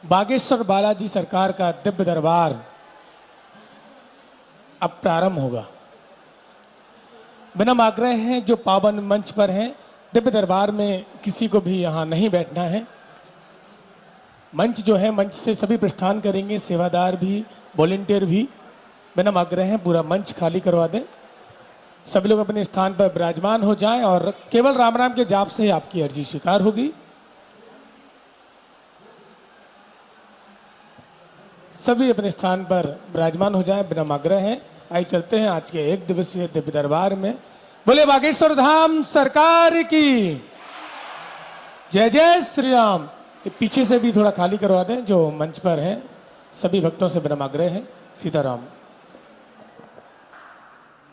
बागेश्वर बालाजी सरकार का दिव्य दरबार अब प्रारंभ होगा। विनम्र आग्रह है जो पावन मंच पर हैं, दिव्य दरबार में किसी को भी यहाँ नहीं बैठना है। मंच जो है, मंच से सभी प्रस्थान करेंगे, सेवादार भी, वॉलेंटियर भी। विनम्र आग्रह है पूरा मंच खाली करवा दें, सभी लोग अपने स्थान पर विराजमान हो जाएं और केवल राम राम के जाप से ही आपकी अर्जी स्वीकार होगी। सभी अपने स्थान पर विराजमान हो जाएं, विनम्र आग्रह है। आइए चलते हैं आज के एक दिवसीय दिव्य दरबार में। बोले बागेश्वर धाम सरकार की जय जय श्री राम। पीछे से भी थोड़ा खाली करवा दें जो मंच पर हैं, सभी भक्तों से विनम्र आग्रह है। सीताराम।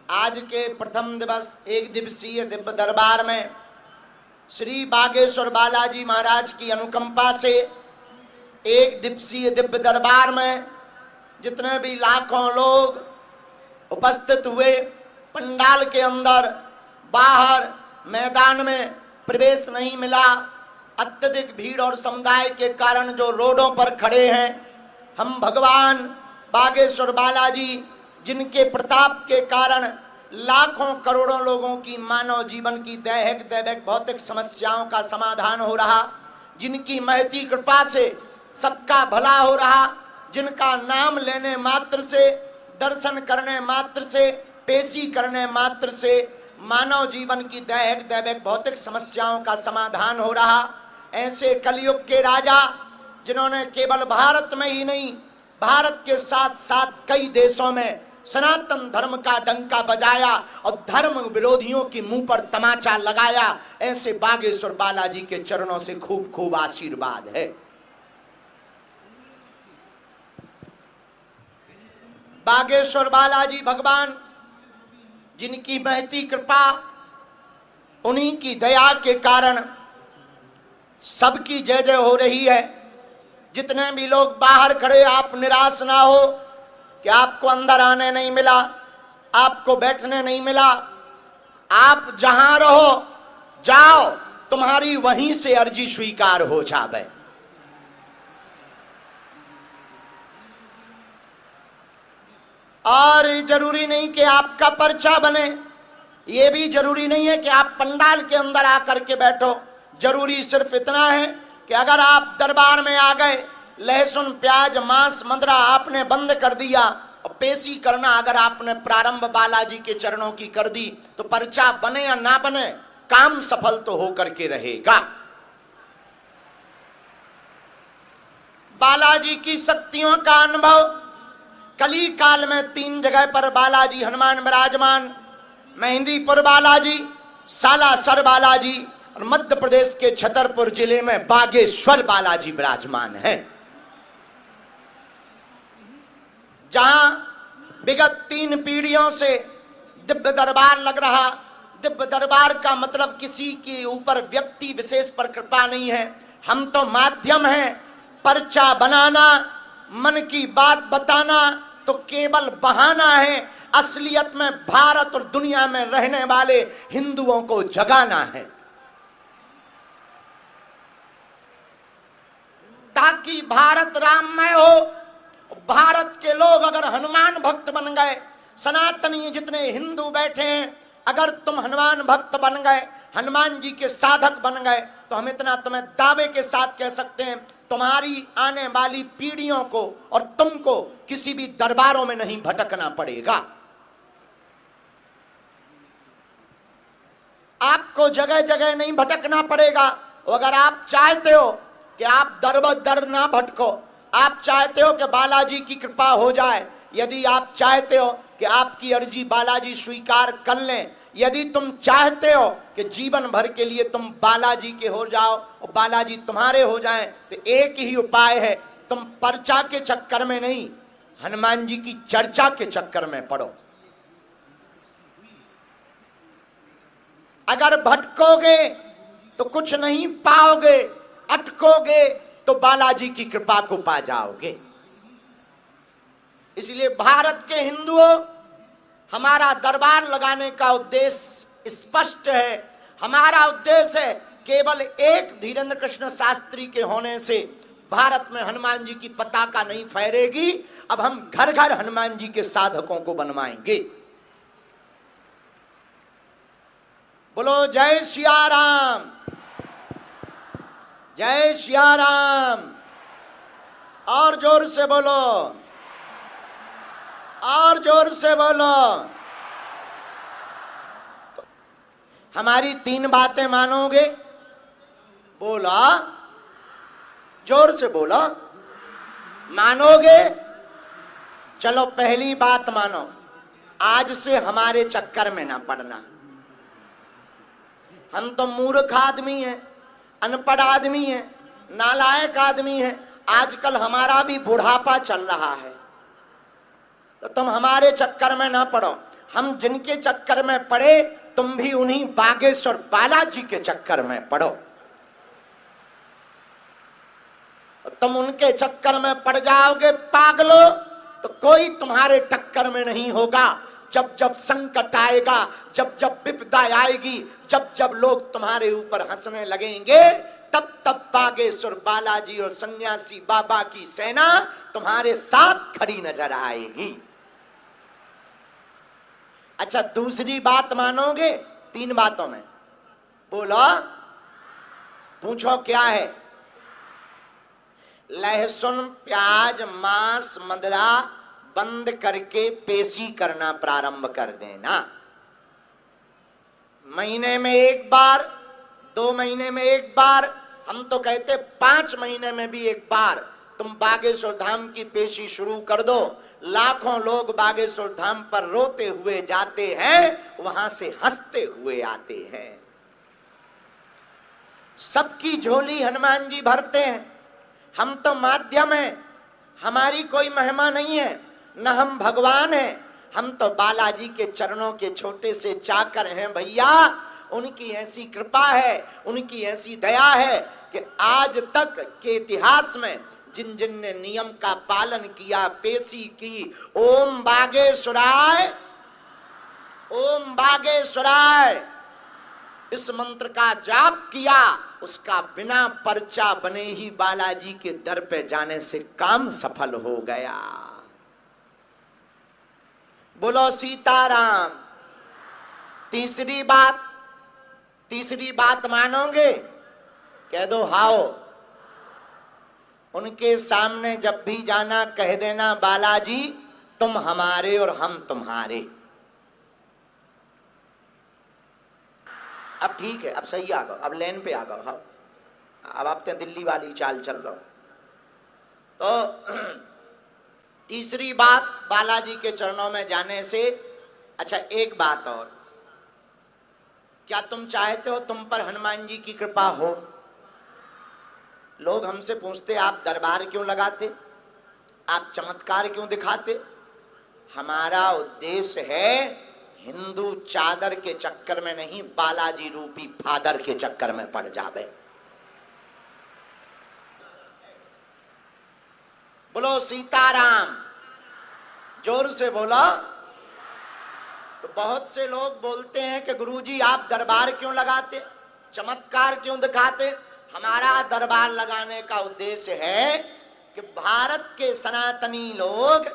आज के प्रथम दिवस एक दिवसीय दिव्य दरबार में श्री बागेश्वर बालाजी महाराज की अनुकंपा से एक दिवसीय दिव्य दरबार में जितने भी लाखों लोग उपस्थित हुए, पंडाल के अंदर बाहर मैदान में प्रवेश नहीं मिला। अत्यधिक भीड़ और समुदाय के कारण जो रोडों पर खड़े हैं, हम भगवान बागेश्वर बालाजी जिनके प्रताप के कारण लाखों करोड़ों लोगों की मानव जीवन की दैहिक दैविक भौतिक समस्याओं का समाधान हो रहा, जिनकी महती कृपा से सबका भला हो रहा, जिनका नाम लेने मात्र से, दर्शन करने मात्र से, पेशी करने मात्र से मानव जीवन की दैहिक दैविक भौतिक समस्याओं का समाधान हो रहा। ऐसे कलयुग के राजा जिन्होंने केवल भारत में ही नहीं, भारत के साथ साथ कई देशों में सनातन धर्म का डंका बजाया और धर्म विरोधियों के मुंह पर तमाचा लगाया, ऐसे बागेश्वर बालाजी के चरणों से खूब खूब आशीर्वाद है। बागेश्वर बालाजी भगवान जिनकी महती कृपा, उन्हीं की दया के कारण सबकी जय जय हो रही है। जितने भी लोग बाहर खड़े, आप निराश ना हो कि आपको अंदर आने नहीं मिला, आपको बैठने नहीं मिला। आप जहां रहो जाओ, तुम्हारी वहीं से अर्जी स्वीकार हो जावे। और जरूरी नहीं कि आपका पर्चा बने, ये भी जरूरी नहीं है कि आप पंडाल के अंदर आकर के बैठो। जरूरी सिर्फ इतना है कि अगर आप दरबार में आ गए, लहसुन प्याज मांस मदिरा आपने बंद कर दिया और पेशी करना अगर आपने प्रारंभ बालाजी के चरणों की कर दी, तो पर्चा बने या ना बने, काम सफल तो होकर के रहेगा। बालाजी की शक्तियों का अनुभव कली काल में 3 जगह पर बालाजी हनुमान विराजमान, मेहंदीपुर बालाजी, सालासर बालाजी और मध्य प्रदेश के छतरपुर जिले में बागेश्वर बालाजी विराजमान है। जहां विगत 3 पीढ़ियों से दिव्य दरबार लग रहा। दिव्य दरबार का मतलब किसी के ऊपर व्यक्ति विशेष पर कृपा नहीं है, हम तो माध्यम हैं। पर्चा बनाना, मन की बात बताना तो केवल बहाना है, असलियत में भारत और दुनिया में रहने वाले हिंदुओं को जगाना है, ताकि भारत राममय हो। भारत के लोग अगर हनुमान भक्त बन गए, सनातनी जितने हिंदू बैठे हैं, अगर तुम हनुमान भक्त बन गए, हनुमान जी के साधक बन गए, तो हम इतना तुम्हें दावे के साथ कह सकते हैं, तुम्हारी आने वाली पीढ़ियों को और तुमको किसी भी दरबारों में नहीं भटकना पड़ेगा। आपको जगह जगह नहीं भटकना पड़ेगा। अगर आप चाहते हो कि आप दर बदर ना भटको, आप चाहते हो कि बालाजी की कृपा हो जाए, यदि आप चाहते हो कि आपकी अर्जी बालाजी स्वीकार कर लें, यदि तुम चाहते हो कि जीवन भर के लिए तुम बालाजी के हो जाओ और बालाजी तुम्हारे हो जाएं, तो एक ही उपाय है, तुम पर्चा के चक्कर में नहीं, हनुमान जी की चर्चा के चक्कर में पड़ो। अगर भटकोगे तो कुछ नहीं पाओगे, अटकोगे तो बालाजी की कृपा को पा जाओगे। इसलिए भारत के हिंदुओं, हमारा दरबार लगाने का उद्देश्य स्पष्ट है। हमारा उद्देश्य है केवल एक धीरेन्द्र कृष्ण शास्त्री के होने से भारत में हनुमान जी की पताका नहीं फहरेगी। अब हम घर घर हनुमान जी के साधकों को बनवाएंगे। बोलो जय सिया राम, जय सिया राम। और जोर से बोलो, और जोर से बोलो। तो हमारी 3 बातें मानोगे? बोला, जोर से बोलो, मानोगे? चलो पहली बात मानो, आज से हमारे चक्कर में ना पड़ना। हम तो मूर्ख आदमी हैं, अनपढ़ आदमी हैं, नालायक आदमी हैं। आजकल हमारा भी बुढ़ापा चल रहा है, तो तुम हमारे चक्कर में ना पड़ो। हम जिनके चक्कर में पड़े, तुम भी उन्हीं बागेश्वर बालाजी के चक्कर में पड़ो। तुम उनके चक्कर में पड़ जाओगे पागलो, तो कोई तुम्हारे टक्कर में नहीं होगा। जब जब संकट आएगा, जब जब विपदा आएगी, जब जब लोग तुम्हारे ऊपर हंसने लगेंगे, तब तब बागेश्वर बालाजी और सन्यासी बाबा की सेना तुम्हारे साथ खड़ी नजर आएगी। अच्छा, दूसरी बात मानोगे? 3 बातों में बोलो, पूछो क्या है? लहसुन, प्याज, मांस, मदिरा बंद करके पेशी करना प्रारंभ कर देना। महीने में 1 बार, 2 महीने में 1 बार, हम तो कहते 5 महीने में भी 1 बार तुम बागेश्वर धाम की पेशी शुरू कर दो। लाखों लोग बागेश्वर धाम पर रोते हुए जाते हैं, वहां से हंसते हुए आते हैं। सबकी झोली हनुमान जी भरते हैं। हम तो माध्यम हैं, हमारी कोई महिमा नहीं है, न हम भगवान हैं। हम तो बालाजी के चरणों के छोटे से चाकर हैं भैया। उनकी ऐसी कृपा है, उनकी ऐसी दया है कि आज तक के इतिहास में जिन जिन ने नियम का पालन किया, पेशी की, ओम बागेश्वराय, ओम बागेश्वराय इस मंत्र का जाप किया, उसका बिना पर्चा बने ही बालाजी के दर पे जाने से काम सफल हो गया। बोलो सीताराम। तीसरी बात मानोगे? कह दो हाओ। उनके सामने जब भी जाना कह देना, बालाजी तुम हमारे और हम तुम्हारे। अब ठीक है, अब सही आ गए, अब लेन पे आ गए। हाँ, अब आप तो दिल्ली वाली चाल चल रहा हो। तो तीसरी बात बालाजी के चरणों में जाने से। अच्छा, एक बात और, क्या तुम चाहते हो तुम पर हनुमान जी की कृपा हो? लोग हमसे पूछते आप दरबार क्यों लगाते, आप चमत्कार क्यों दिखाते? हमारा उद्देश्य है हिंदू चादर के चक्कर में नहीं, बालाजी रूपी फादर के चक्कर में पड़ जावे। बोलो सीताराम, जोर से बोलो। तो बहुत से लोग बोलते हैं कि गुरुजी आप दरबार क्यों लगाते, चमत्कार क्यों दिखाते? हमारा दरबार लगाने का उद्देश्य है कि भारत के सनातनी लोग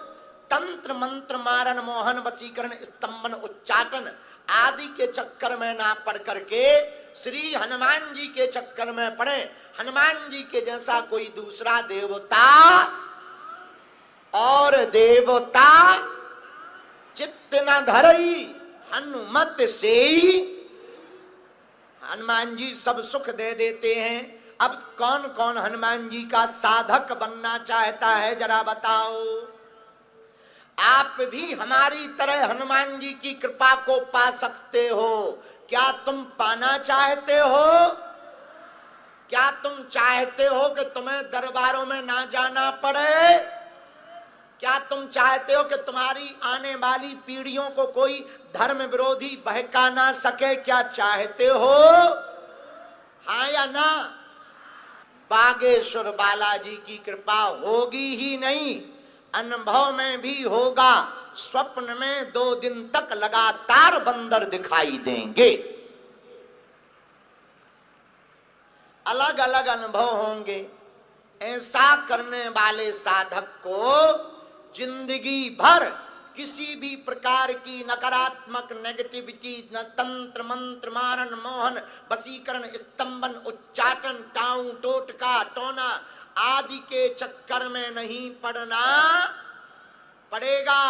तंत्र मंत्र मारण मोहन वशीकरण स्तंभन उच्चाटन आदि के चक्कर में ना पड़ करके श्री हनुमान जी के चक्कर में पड़े। हनुमान जी के जैसा कोई दूसरा देवता और देवता चित्त न धरई हनुमत से। हनुमान जी सब सुख दे देते हैं। अब कौन कौन हनुमान जी का साधक बनना चाहता है, जरा बताओ। आप भी हमारी तरह हनुमान जी की कृपा को पा सकते हो। क्या तुम पाना चाहते हो? क्या तुम चाहते हो कि तुम्हें दरबारों में ना जाना पड़े? क्या तुम चाहते हो कि तुम्हारी आने वाली पीढ़ियों को कोई धर्म विरोधी बहका ना सके? क्या चाहते हो? हाँ या ना? बागेश्वर बालाजी की कृपा होगी ही नहीं, अनुभव में भी होगा। स्वप्न में 2 दिन तक लगातार बंदर दिखाई देंगे। अलग अलग अनुभव होंगे। ऐसा करने वाले साधक को जिंदगी भर किसी भी प्रकार की नकारात्मक नेगेटिविटी, न तंत्र मंत्र मारण मोहन वशीकरण स्तंभन उच्चाटन टाऊ टोटका टोना आदि के चक्कर में नहीं पड़ना पड़ेगा।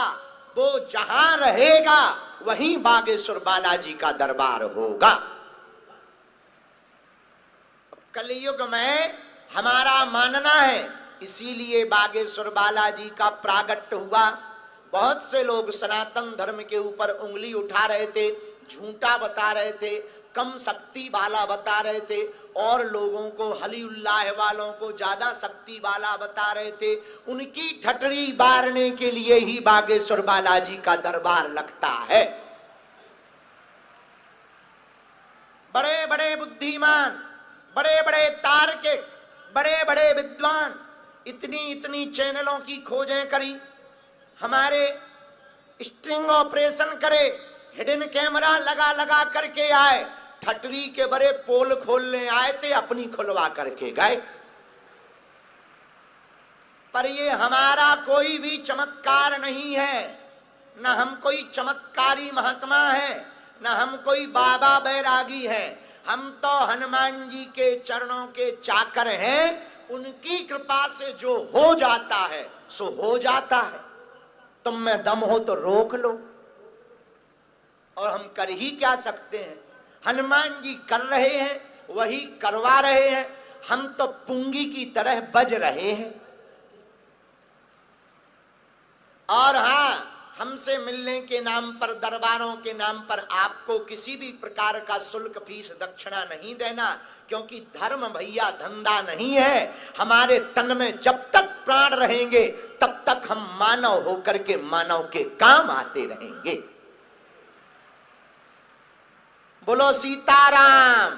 वो जहां रहेगा वहीं बागेश्वर बालाजी का दरबार होगा। कलयुग में हमारा मानना है, इसीलिए बागेश्वर बालाजी का प्रागट्य हुआ। बहुत से लोग सनातन धर्म के ऊपर उंगली उठा रहे थे, झूठा बता रहे थे, कम शक्ति वाला बता रहे थे, और लोगों को हलीउल्लाह वालों को ज्यादा शक्ति वाला बता रहे थे। उनकी ठटरी बारने के लिए ही बागेश्वर बालाजी का दरबार लगता है। बड़े बड़े बुद्धिमान, बड़े बड़े तार्किक, बड़े बड़े विद्वान इतनी इतनी चैनलों की खोजें करी, हमारे स्ट्रिंग ऑपरेशन करे, हिडन कैमरा लगा लगा करके आए, ठटरी के बड़े पोल खोलने आए थे, अपनी खुलवा करके गए। पर ये हमारा कोई भी चमत्कार नहीं है, न हम कोई चमत्कारी महात्मा है, न हम कोई बाबा बैरागी है। हम तो हनुमान जी के चरणों के चाकर हैं। उनकी कृपा से जो हो जाता है सो हो जाता है। तुम में दम हो तो रोक लो, और हम कर ही क्या सकते हैं। हनुमान जी कर रहे हैं, वही करवा रहे हैं, हम तो पुंगी की तरह बज रहे हैं। और हाँ, हमसे मिलने के नाम पर, दरबारों के नाम पर आपको किसी भी प्रकार का शुल्क फीस दक्षिणा नहीं देना, क्योंकि धर्म भैया धंधा नहीं है। हमारे तन में जब तक प्राण रहेंगे तब तक हम मानव होकर के मानव के काम आते रहेंगे। बोलो सीताराम,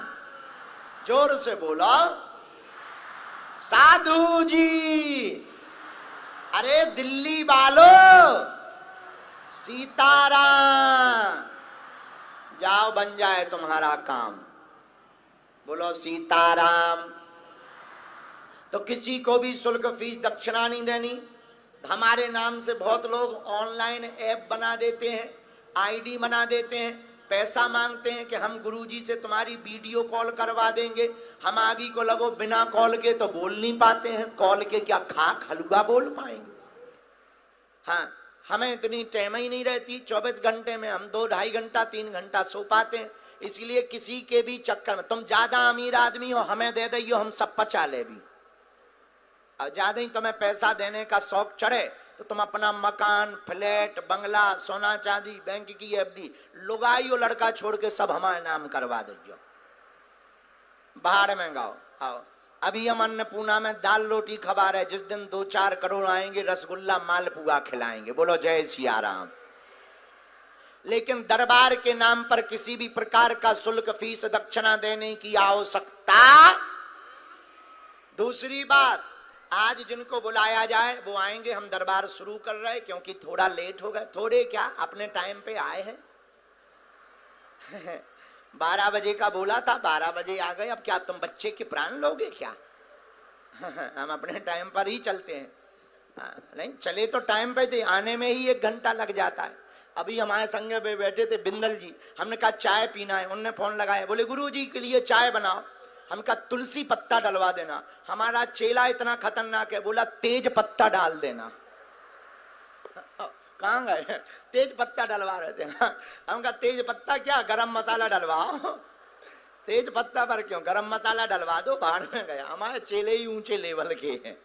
जोर से बोलो। साधु जी, अरे दिल्ली वालों, सीताराम, जाओ बन जाए तुम्हारा काम। बोलो सीताराम। तो किसी को भी शुल्क फीस दक्षिणा नहीं देनी। हमारे नाम से बहुत लोग ऑनलाइन ऐप बना देते हैं, आईडी बना देते हैं, पैसा मांगते हैं कि हम गुरुजी से तुम्हारी वीडियो कॉल करवा देंगे। हम आगे को लगो बिना कॉल के तो बोल नहीं पाते हैं, कॉल के क्या खाक हलवा बोल पाएंगे। हाँ, हमें इतनी टाइम ही नहीं रहती। 24 घंटे में हम 2-2.5 घंटा 3 घंटा सो पाते हैं। इसलिए किसी के भी चक्कर में, तुम ज्यादा अमीर आदमी हो, हमें दे दो, हम सब पचा ले भी। और ज्यादा ही तुम्हें पैसा देने का शौक चढ़े तो तुम अपना मकान, फ्लैट, बंगला, सोना चांदी, बैंक की एफडी, लुगाई और लड़का छोड़ के सब हमारे नाम करवा दो। बाहर में गाओ। आओ, अभी हम अन्नपूर्णा में दाल रोटी खबा रहे, जिस दिन 2-4 करोड़ आएंगे रसगुल्ला मालपुआ खिलाएंगे। बोलो जय सिया राम। लेकिन दरबार के नाम पर किसी भी प्रकार का शुल्क फीस दक्षिणा देने की आवश्यकता। दूसरी बात, आज जिनको बुलाया जाए वो आएंगे। हम दरबार शुरू कर रहे हैं क्योंकि थोड़ा लेट हो गए। थोड़े क्या, अपने टाइम पे आए हैं। 12 बजे का बोला था, 12 बजे आ गए। अब क्या तुम बच्चे के प्राण लोगे क्या? हम अपने टाइम पर ही चलते हैं। नहीं चले तो टाइम पे थे, आने में ही 1 घंटा लग जाता है। अभी हमारे संग पे बैठे थे बिंदल जी, हमने कहा चाय पीना है, उनने फोन लगाया, बोले गुरु जी के लिए चाय बनाओ। हम कहा तुलसी पत्ता डलवा देना। हमारा चेला इतना खतरनाक है, बोला तेज पत्ता डाल देना। कहाँ गए? तेज पत्ता डलवा रहे थे। हम कहा तेज पत्ता क्या, गरम मसाला डलवाओ। तेज पत्ता पर क्यों, गरम मसाला डलवा दो। बाहर में गया। हमारे चेले ही ऊंचे लेवल के हैं।